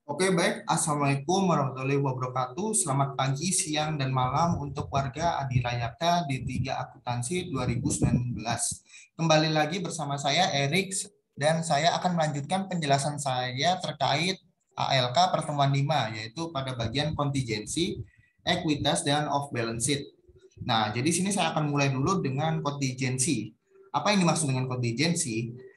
Oke, baik. Assalamualaikum warahmatullahi wabarakatuh. Selamat pagi, siang, dan malam untuk warga Adilayaka di 3 Akuntansi 2019. Kembali lagi bersama saya, Erik, dan saya akan melanjutkan penjelasan saya terkait ALK pertemuan 5, yaitu pada bagian kontingensi, ekuitas, dan off balance sheet. Nah, jadi sini saya akan mulai dulu dengan kontingensi. Apa yang dimaksud dengan kontingensi?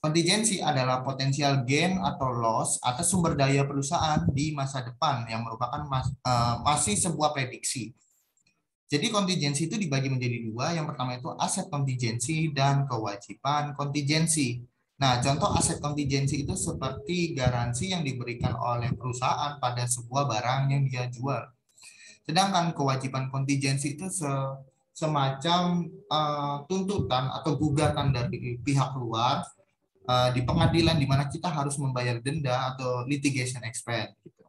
Kontingensi adalah potensial gain atau loss atas sumber daya perusahaan di masa depan yang merupakan masih sebuah prediksi. Jadi kontingensi itu dibagi menjadi dua. Yang pertama itu aset kontingensi dan kewajiban kontingensi. Nah, contoh aset kontingensi itu seperti garansi yang diberikan oleh perusahaan pada sebuah barang yang dia jual. Sedangkan kewajiban kontingensi itu semacam tuntutan atau gugatan dari pihak luar di pengadilan di mana kita harus membayar denda atau litigation expense gitu.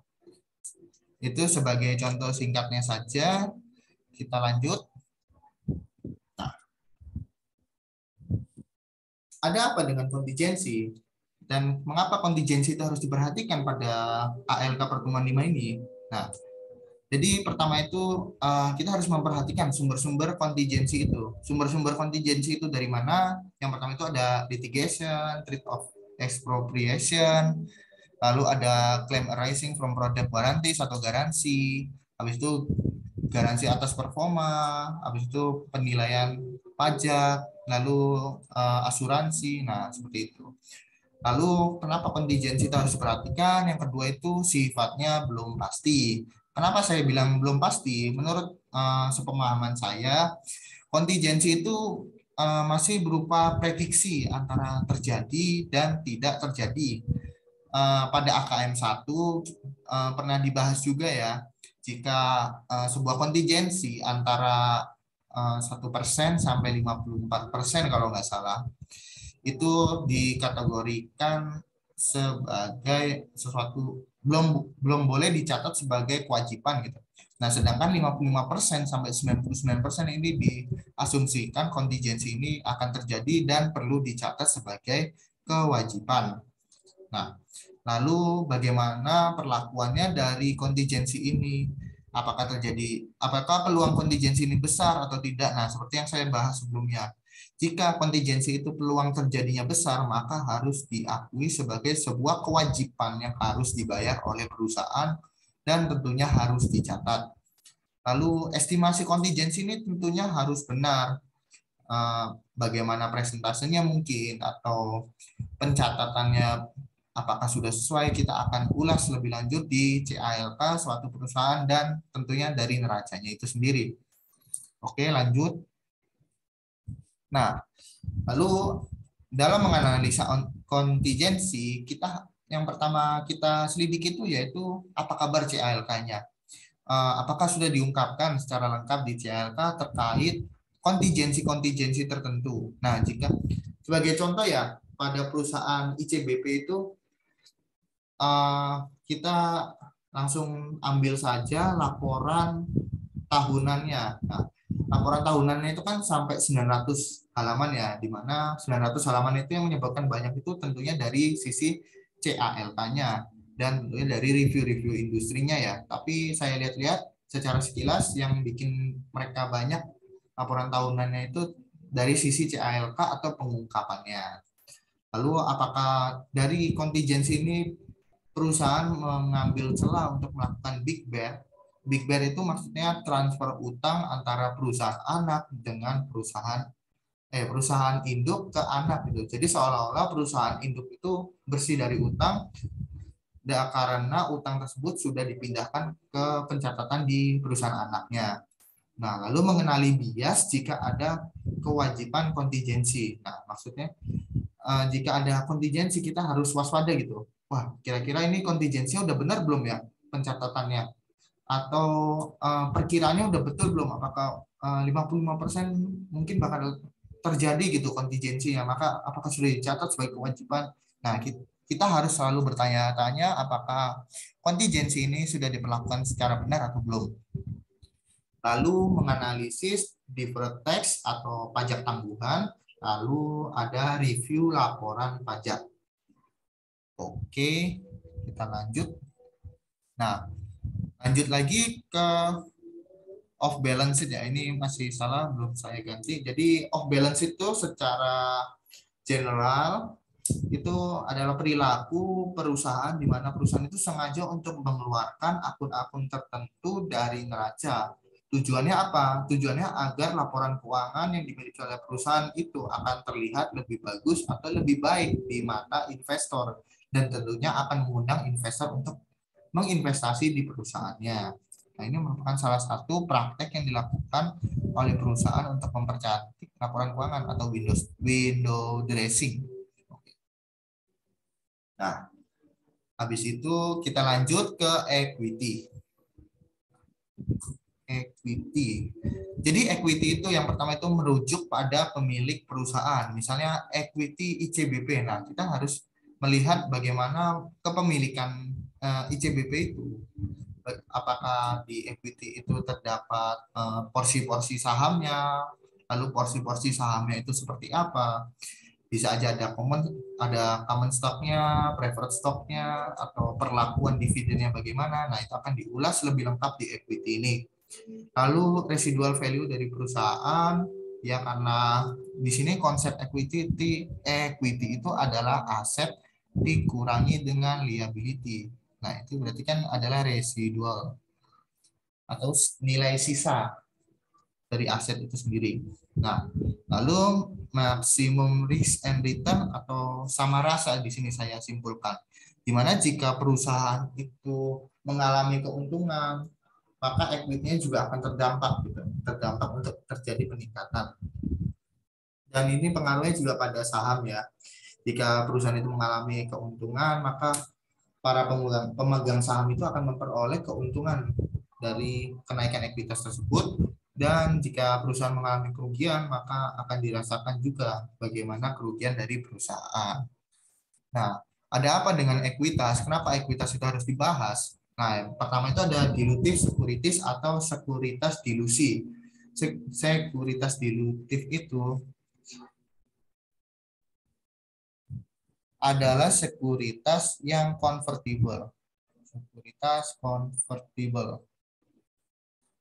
Itu sebagai contoh singkatnya saja. Kita lanjut. Nah, ada apa dengan kontingensi dan mengapa kontingensi itu harus diperhatikan pada ALK pertemuan 5 ini? Nah, jadi pertama itu kita harus memperhatikan sumber-sumber kontingensi itu. Sumber-sumber kontingensi itu dari mana? Yang pertama itu ada litigation, threat of expropriation, lalu ada claim arising from product warranties atau garansi, habis itu garansi atas performa, habis itu penilaian pajak, lalu asuransi, nah seperti itu. Lalu kenapa kontingensi itu harus diperhatikan? Yang kedua itu sifatnya belum pasti. Kenapa saya bilang belum pasti? Menurut sepemahaman saya, kontingensi itu masih berupa prediksi antara terjadi dan tidak terjadi. Pada AKM 1 pernah dibahas juga ya, jika sebuah kontingensi antara 1% sampai 54% kalau nggak salah, itu dikategorikan sebagai sesuatu belum belum boleh dicatat sebagai kewajiban gitu. Nah, sedangkan 55% sampai 99% ini diasumsikan kontingensi ini akan terjadi dan perlu dicatat sebagai kewajiban. Nah, lalu bagaimana perlakuannya dari kontingensi ini? Apakah peluang kontingensi ini besar atau tidak? Nah, seperti yang saya bahas sebelumnya. Jika kontingensi itu peluang terjadinya besar, maka harus diakui sebagai sebuah kewajiban yang harus dibayar oleh perusahaan dan tentunya harus dicatat. Lalu estimasi kontingensi ini tentunya harus benar. Bagaimana presentasenya mungkin atau pencatatannya apakah sudah sesuai, kita akan ulas lebih lanjut di CALK suatu perusahaan dan tentunya dari neracanya itu sendiri. Oke, lanjut. Nah, lalu dalam menganalisa kontingensi, kita yang pertama kita selidiki itu yaitu apa kabar CALK-nya. Apakah sudah diungkapkan secara lengkap di CALK terkait kontingensi-kontingensi tertentu. Nah, jika sebagai contoh ya, pada perusahaan ICBP itu kita langsung ambil saja laporan tahunannya. Nah, laporan tahunannya itu kan sampai 900 halaman ya, di mana 900 halaman itu yang menyebabkan banyak itu tentunya dari sisi CALK-nya dan tentunya dari review-review industrinya ya. Tapi saya lihat-lihat secara sekilas yang bikin mereka banyak laporan tahunannya itu dari sisi CALK atau pengungkapannya. Lalu apakah dari kontingensi ini perusahaan mengambil celah untuk melakukan big bear? Big bear itu maksudnya transfer utang antara perusahaan anak dengan perusahaan induk ke anak gitu. Jadi seolah-olah perusahaan induk itu bersih dari utang karena utang tersebut sudah dipindahkan ke pencatatan di perusahaan anaknya. Nah, lalu mengenali bias jika ada kewajiban kontingensi. Nah, maksudnya jika ada kontingensi kita harus waspada gitu. Wah, kira-kira ini kontingensinya udah benar belum ya pencatatannya? Atau perkiraannya udah betul belum? Apakah 55% mungkin bakal terjadi gitu kontingensinya? Maka apakah sudah dicatat sebagai kewajiban? Nah, kita harus selalu bertanya-tanya apakah kontingensi ini sudah diperlakukan secara benar atau belum. Lalu menganalisis deferred tax atau pajak tanggungan, lalu ada review laporan pajak. Oke, kita lanjut. Nah, lanjut lagi ke off balance sheet ya. Ini masih salah, belum saya ganti. Jadi off balance sheet itu secara general itu adalah perilaku perusahaan di mana perusahaan itu sengaja untuk mengeluarkan akun-akun tertentu dari neraca. Tujuannya apa? Tujuannya agar laporan keuangan yang dimiliki oleh perusahaan itu akan terlihat lebih bagus atau lebih baik di mata investor dan tentunya akan mengundang investor untuk menginvestasi di perusahaannya. Nah, ini merupakan salah satu praktek yang dilakukan oleh perusahaan untuk mempercantik laporan keuangan atau window dressing. Nah, habis itu kita lanjut ke equity. Equity. Jadi equity itu yang pertama itu merujuk pada pemilik perusahaan. Misalnya equity ICBP. Nah, kita harus melihat bagaimana kepemilikan ICBP itu. Apakah di equity itu terdapat porsi-porsi sahamnya, lalu porsi-porsi sahamnya itu seperti apa? Bisa aja ada common stocknya, preferred stocknya, atau perlakuan dividennya bagaimana. Nah, itu akan diulas lebih lengkap di equity ini. Lalu residual value dari perusahaan, ya karena di sini konsep equity itu adalah aset dikurangi dengan liability. Nah, itu berarti kan adalah residual atau nilai sisa dari aset itu sendiri. Nah, lalu maksimum risk and return atau sama rasa di sini saya simpulkan. Di mana jika perusahaan itu mengalami keuntungan, maka equity-nya juga akan terdampak gitu, terdampak untuk terjadi peningkatan. Dan ini pengaruhnya juga pada saham ya. Jika perusahaan itu mengalami keuntungan, maka para pemegang saham itu akan memperoleh keuntungan dari kenaikan ekuitas tersebut, dan jika perusahaan mengalami kerugian maka akan dirasakan juga bagaimana kerugian dari perusahaan. Nah, ada apa dengan ekuitas? Kenapa ekuitas itu harus dibahas? Nah, yang pertama itu ada dilutif sekuritis atau sekuritas dilusi. Sekuritas dilutif itu adalah sekuritas yang convertible. Sekuritas convertible.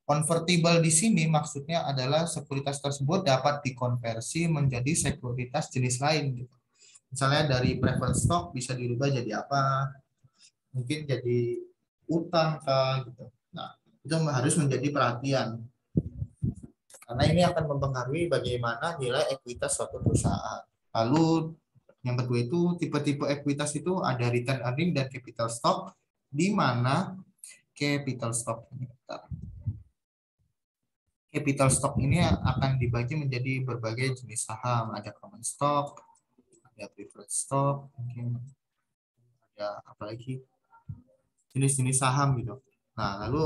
Convertible di sini maksudnya adalah sekuritas tersebut dapat dikonversi menjadi sekuritas jenis lain. Misalnya dari preferred stock bisa dirubah jadi apa? Mungkin jadi utang kah gitu. Nah, itu harus menjadi perhatian karena ini akan mempengaruhi bagaimana nilai ekuitas suatu perusahaan. Lalu yang kedua itu tipe-tipe ekuitas itu ada return earning dan capital stock, di mana capital stock ini capital stock ini akan dibagi menjadi berbagai jenis saham. Ada common stock, ada preferred stock, mungkin ada apa lagi jenis-jenis saham gitu. Nah, lalu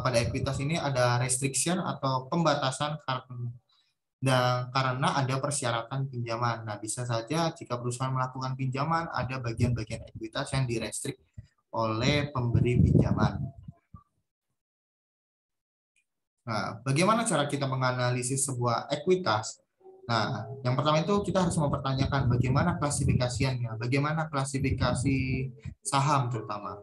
pada ekuitas ini ada restriction atau pembatasan karena ada persyaratan pinjaman. Nah, bisa saja jika perusahaan melakukan pinjaman, ada bagian-bagian ekuitas yang direstrik oleh pemberi pinjaman. Nah, bagaimana cara kita menganalisis sebuah ekuitas? Nah, yang pertama itu kita harus mempertanyakan bagaimana klasifikasiannya, bagaimana klasifikasi saham terutama.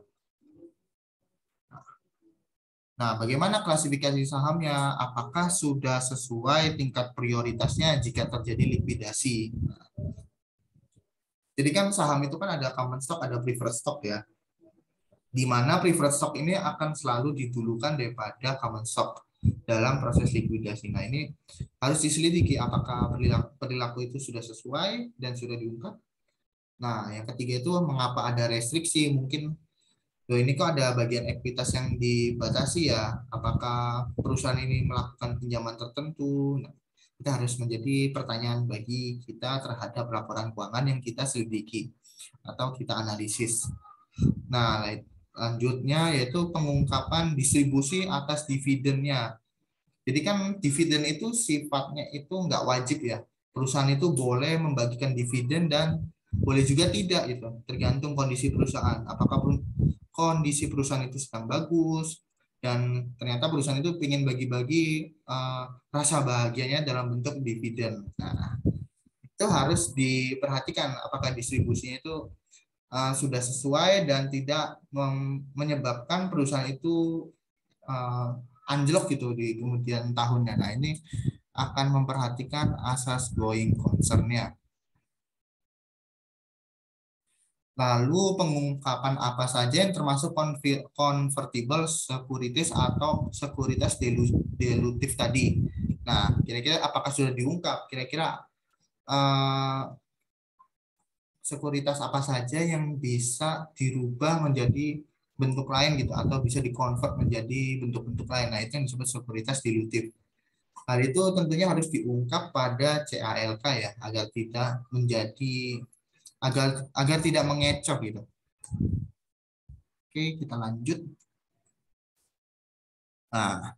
Nah, bagaimana klasifikasi sahamnya? Apakah sudah sesuai tingkat prioritasnya jika terjadi likuidasi? Jadi kan saham itu kan ada common stock, ada preferred stock ya. Di mana preferred stock ini akan selalu didulukan daripada common stock dalam proses likuidasi. Nah, ini harus diselidiki apakah perilaku itu sudah sesuai dan sudah diungkap. Nah, yang ketiga itu mengapa ada restriksi? Mungkin ini kok ada bagian ekuitas yang dibatasi ya. Apakah perusahaan ini melakukan pinjaman tertentu? Nah, kita harus menjadi pertanyaan bagi kita terhadap laporan keuangan yang kita selidiki atau kita analisis. Nah, lanjutnya yaitu pengungkapan distribusi atas dividennya. Jadi kan dividen itu sifatnya itu nggak wajib ya. Perusahaan itu boleh membagikan dividen dan boleh juga tidak itu. Tergantung kondisi perusahaan. Apakah kondisi perusahaan itu sedang bagus dan ternyata perusahaan itu ingin bagi-bagi rasa bahagianya dalam bentuk dividen. Nah, itu harus diperhatikan apakah distribusinya itu sudah sesuai dan tidak menyebabkan perusahaan itu anjlok gitu di kemudian tahunnya. Nah, ini akan memperhatikan asas going concern-nya. Lalu pengungkapan apa saja yang termasuk convertible securities atau sekuritas dilutif tadi. Nah, kira-kira apakah sudah diungkap? Kira-kira sekuritas apa saja yang bisa dirubah menjadi bentuk lain gitu atau bisa dikonvert menjadi bentuk-bentuk lain. Nah, itu yang disebut sekuritas dilutif. Hal itu tentunya harus diungkap pada CALK ya agar tidak menjadi agar tidak mengecoh gitu. Oke, kita lanjut. Nah,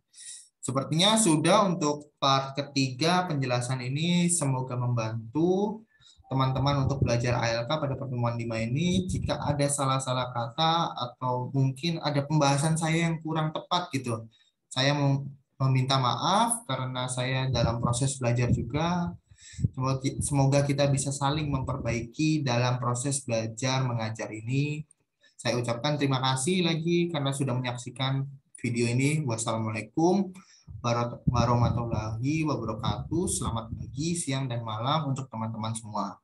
sepertinya sudah untuk part ketiga penjelasan ini, semoga membantu teman-teman untuk belajar ALK pada pertemuan 5 ini. Jika ada salah-salah kata atau mungkin ada pembahasan saya yang kurang tepat gitu, saya mau meminta maaf karena saya dalam proses belajar juga. Semoga kita bisa saling memperbaiki dalam proses belajar mengajar ini. Saya ucapkan terima kasih lagi karena sudah menyaksikan video ini. Wassalamualaikum warahmatullahi wabarakatuh. Selamat pagi, siang, dan malam untuk teman-teman semua.